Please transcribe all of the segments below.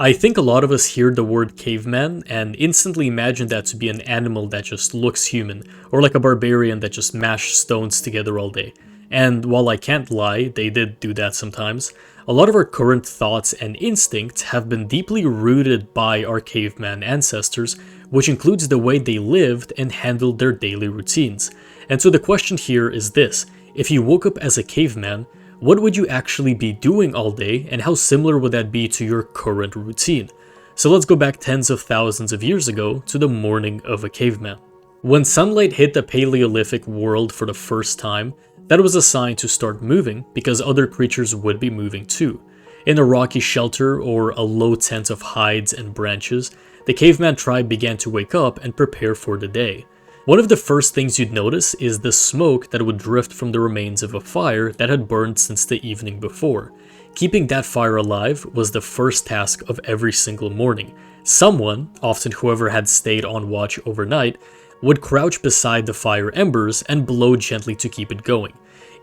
I think a lot of us hear the word caveman and instantly imagine that to be an animal that just looks human, or like a barbarian that just mashed stones together all day. And while I can't lie, they did do that sometimes, a lot of our current thoughts and instincts have been deeply rooted by our caveman ancestors, which includes the way they lived and handled their daily routines. And so the question here is this: if you woke up as a caveman, what would you actually be doing all day, and how similar would that be to your current routine? So let's go back tens of thousands of years ago to the morning of a caveman. When sunlight hit the Paleolithic world for the first time, that was a sign to start moving, because other creatures would be moving too. In a rocky shelter or a low tent of hides and branches, the caveman tribe began to wake up and prepare for the day. One of the first things you'd notice is the smoke that would drift from the remains of a fire that had burned since the evening before. Keeping that fire alive was the first task of every single morning. Someone, often whoever had stayed on watch overnight, would crouch beside the fire embers and blow gently to keep it going.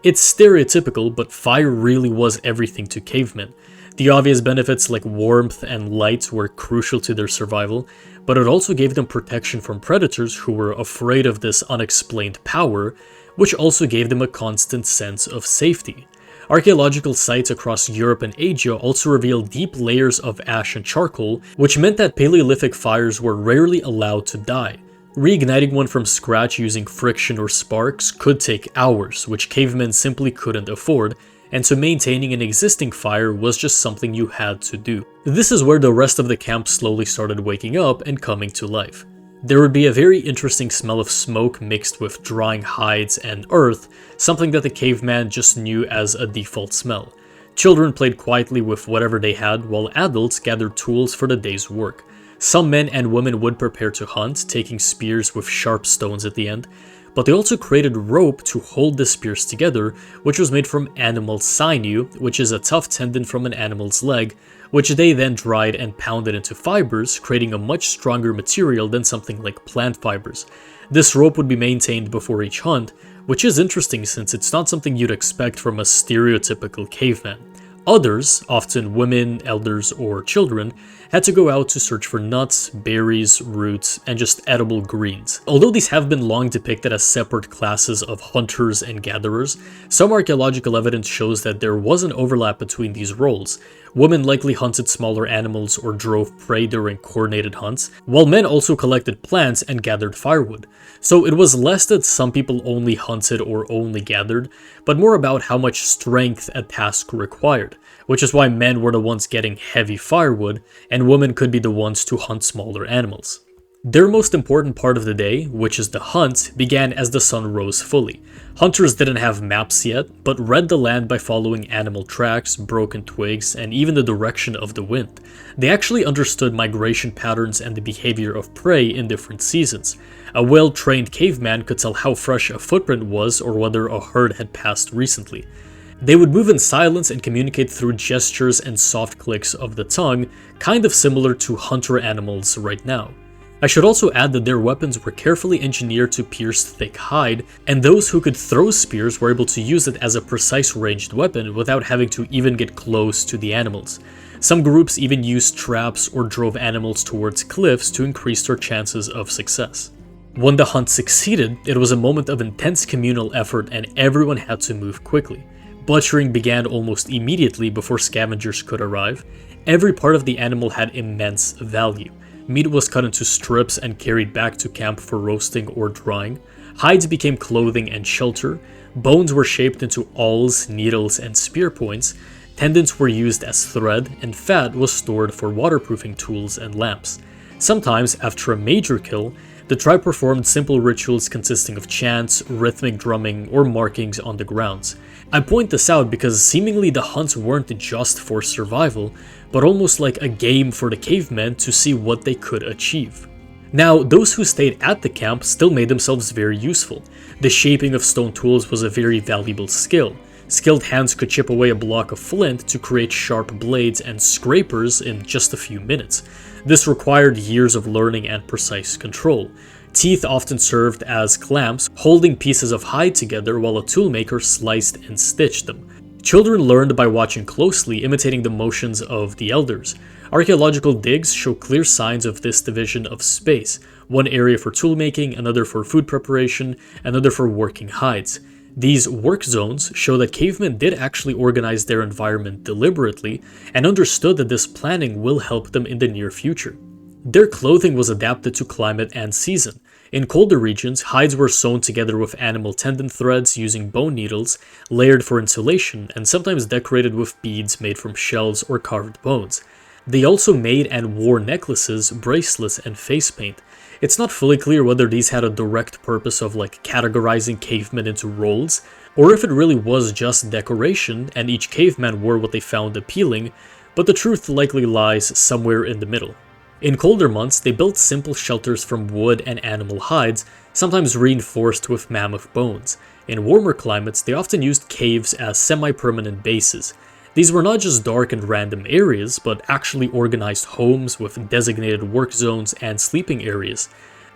It's stereotypical, but fire really was everything to cavemen. The obvious benefits like warmth and light were crucial to their survival, but it also gave them protection from predators who were afraid of this unexplained power, which also gave them a constant sense of safety. Archaeological sites across Europe and Asia also reveal deep layers of ash and charcoal, which meant that Paleolithic fires were rarely allowed to die. Reigniting one from scratch using friction or sparks could take hours, which cavemen simply couldn't afford, and so maintaining an existing fire was just something you had to do. This is where the rest of the camp slowly started waking up and coming to life. There would be a very interesting smell of smoke mixed with drying hides and earth, something that the caveman just knew as a default smell. Children played quietly with whatever they had, while adults gathered tools for the day's work. Some men and women would prepare to hunt, taking spears with sharp stones at the end, but they also created rope to hold the spears together, which was made from animal sinew, which is a tough tendon from an animal's leg, which they then dried and pounded into fibers, creating a much stronger material than something like plant fibers. This rope would be maintained before each hunt, which is interesting since it's not something you'd expect from a stereotypical caveman. Others, often women, elders, or children, had to go out to search for nuts, berries, roots, and just edible greens. Although these have been long depicted as separate classes of hunters and gatherers, some archaeological evidence shows that there was an overlap between these roles. Women likely hunted smaller animals or drove prey during coordinated hunts, while men also collected plants and gathered firewood. So it was less that some people only hunted or only gathered, but more about how much strength a task required, which is why men were the ones getting heavy firewood, and women could be the ones to hunt smaller animals. Their most important part of the day, which is the hunt, began as the sun rose fully. Hunters didn't have maps yet, but read the land by following animal tracks, broken twigs, and even the direction of the wind. They actually understood migration patterns and the behavior of prey in different seasons. A well-trained caveman could tell how fresh a footprint was or whether a herd had passed recently. They would move in silence and communicate through gestures and soft clicks of the tongue, kind of similar to hunter animals right now. I should also add that their weapons were carefully engineered to pierce thick hide, and those who could throw spears were able to use it as a precise ranged weapon without having to even get close to the animals. Some groups even used traps or drove animals towards cliffs to increase their chances of success. When the hunt succeeded, it was a moment of intense communal effort and everyone had to move quickly. Butchering began almost immediately before scavengers could arrive. Every part of the animal had immense value. Meat was cut into strips and carried back to camp for roasting or drying. Hides became clothing and shelter. Bones were shaped into awls, needles, and spear points. Tendons were used as thread, and fat was stored for waterproofing tools and lamps. Sometimes, after a major kill, the tribe performed simple rituals consisting of chants, rhythmic drumming, or markings on the grounds. I point this out because seemingly the hunts weren't just for survival, but almost like a game for the cavemen to see what they could achieve. Now, those who stayed at the camp still made themselves very useful. The shaping of stone tools was a very valuable skill. Skilled hands could chip away a block of flint to create sharp blades and scrapers in just a few minutes. This required years of learning and precise control. Teeth often served as clamps, holding pieces of hide together while a toolmaker sliced and stitched them. Children learned by watching closely, imitating the motions of the elders. Archaeological digs show clear signs of this division of space, one area for toolmaking, another for food preparation, another for working hides. These work zones show that cavemen did actually organize their environment deliberately and understood that this planning will help them in the near future. Their clothing was adapted to climate and season. In colder regions, hides were sewn together with animal tendon threads using bone needles, layered for insulation, and sometimes decorated with beads made from shells or carved bones. They also made and wore necklaces, bracelets, and face paint. It's not fully clear whether these had a direct purpose of categorizing cavemen into roles, or if it really was just decoration and each caveman wore what they found appealing, but the truth likely lies somewhere in the middle. In colder months, they built simple shelters from wood and animal hides, sometimes reinforced with mammoth bones. In warmer climates, they often used caves as semi-permanent bases. These were not just dark and random areas, but actually organized homes with designated work zones and sleeping areas.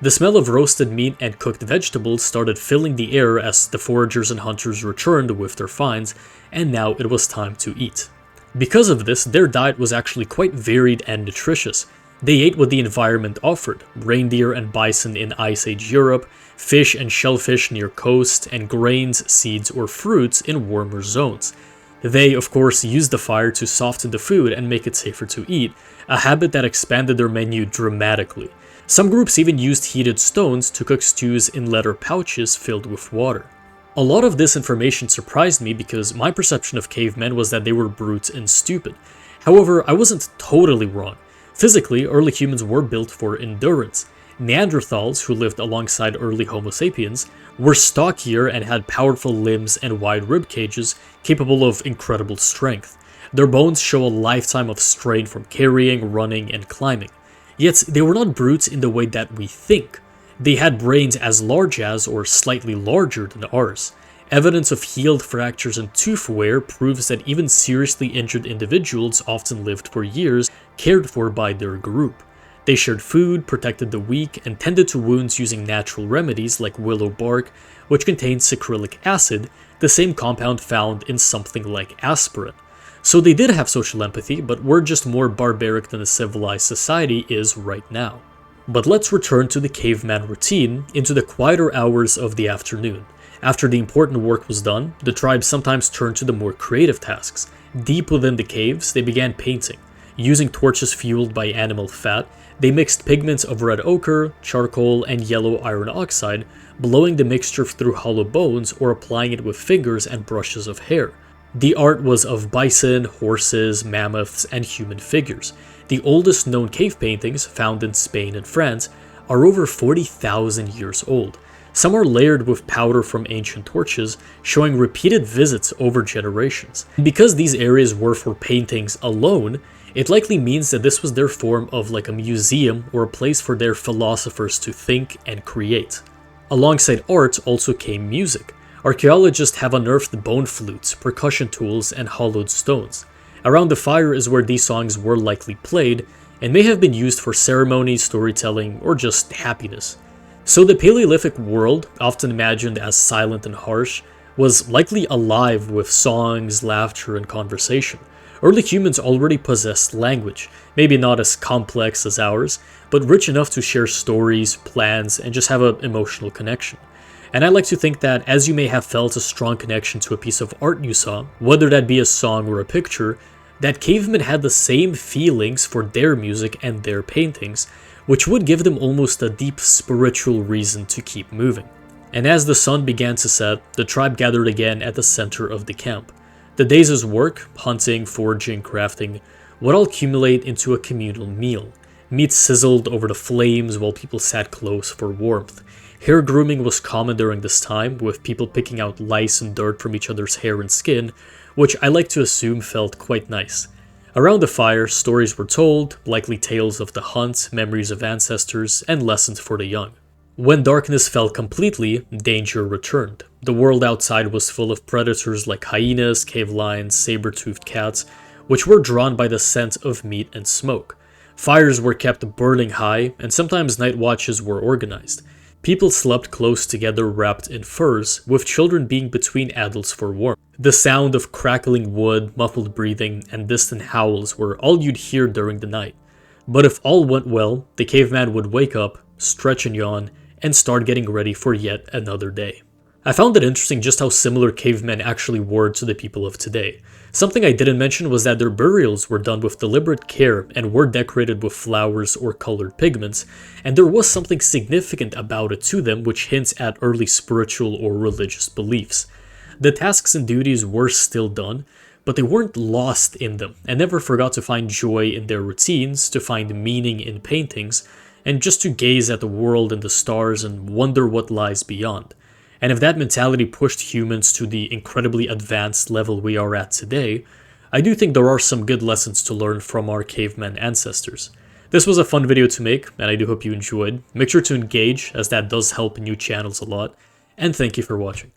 The smell of roasted meat and cooked vegetables started filling the air as the foragers and hunters returned with their finds, and now it was time to eat. Because of this, their diet was actually quite varied and nutritious. They ate what the environment offered: reindeer and bison in Ice Age Europe, fish and shellfish near coast, and grains, seeds, or fruits in warmer zones. They, of course, used the fire to soften the food and make it safer to eat, a habit that expanded their menu dramatically. Some groups even used heated stones to cook stews in leather pouches filled with water. A lot of this information surprised me because my perception of cavemen was that they were brutes and stupid. However, I wasn't totally wrong. Physically, early humans were built for endurance. Neanderthals, who lived alongside early Homo sapiens, were stockier and had powerful limbs and wide rib cages capable of incredible strength. Their bones show a lifetime of strain from carrying, running, and climbing. Yet, they were not brutes in the way that we think. They had brains as large as, or slightly larger than ours. Evidence of healed fractures and tooth wear proves that even seriously injured individuals often lived for years, cared for by their group. They shared food, protected the weak, and tended to wounds using natural remedies like willow bark, which contains sucrolic acid, the same compound found in something like aspirin. So they did have social empathy, but were just more barbaric than a civilized society is right now. But let's return to the caveman routine, into the quieter hours of the afternoon. After the important work was done, the tribe sometimes turned to the more creative tasks. Deep within the caves, they began painting. Using torches fueled by animal fat, they mixed pigments of red ochre, charcoal, and yellow iron oxide, blowing the mixture through hollow bones or applying it with fingers and brushes of hair. The art was of bison, horses, mammoths, and human figures. The oldest known cave paintings, found in Spain and France, are over 40,000 years old. Some are layered with powder from ancient torches, showing repeated visits over generations. And because these areas were for paintings alone, it likely means that this was their form of a museum or a place for their philosophers to think and create. Alongside art also came music. Archaeologists have unearthed bone flutes, percussion tools, and hollowed stones. Around the fire is where these songs were likely played, and may have been used for ceremony, storytelling, or just happiness. So the Paleolithic world, often imagined as silent and harsh, was likely alive with songs, laughter, and conversation. Early humans already possessed language, maybe not as complex as ours, but rich enough to share stories, plans, and just have an emotional connection. And I like to think that as you may have felt a strong connection to a piece of art you saw, whether that be a song or a picture, that cavemen had the same feelings for their music and their paintings, which would give them almost a deep spiritual reason to keep moving. And as the sun began to set, the tribe gathered again at the center of the camp. The days' work, hunting, foraging, crafting, would all accumulate into a communal meal. Meat sizzled over the flames while people sat close for warmth. Hair grooming was common during this time, with people picking out lice and dirt from each other's hair and skin, which I like to assume felt quite nice. Around the fire, stories were told, likely tales of the hunt, memories of ancestors, and lessons for the young. When darkness fell completely, danger returned. The world outside was full of predators like hyenas, cave lions, saber-toothed cats, which were drawn by the scent of meat and smoke. Fires were kept burning high, and sometimes night watches were organized. People slept close together wrapped in furs, with children being between adults for warmth. The sound of crackling wood, muffled breathing, and distant howls were all you'd hear during the night. But if all went well, the caveman would wake up, stretch and yawn, and start getting ready for yet another day. I found it interesting just how similar cavemen actually were to the people of today. Something I didn't mention was that their burials were done with deliberate care and were decorated with flowers or colored pigments, and there was something significant about it to them which hints at early spiritual or religious beliefs. The tasks and duties were still done, but they weren't lost in them, and never forgot to find joy in their routines, to find meaning in paintings, and just to gaze at the world and the stars and wonder what lies beyond. And if that mentality pushed humans to the incredibly advanced level we are at today, I do think there are some good lessons to learn from our caveman ancestors. This was a fun video to make, and I do hope you enjoyed. Make sure to engage, as that does help new channels a lot, and thank you for watching.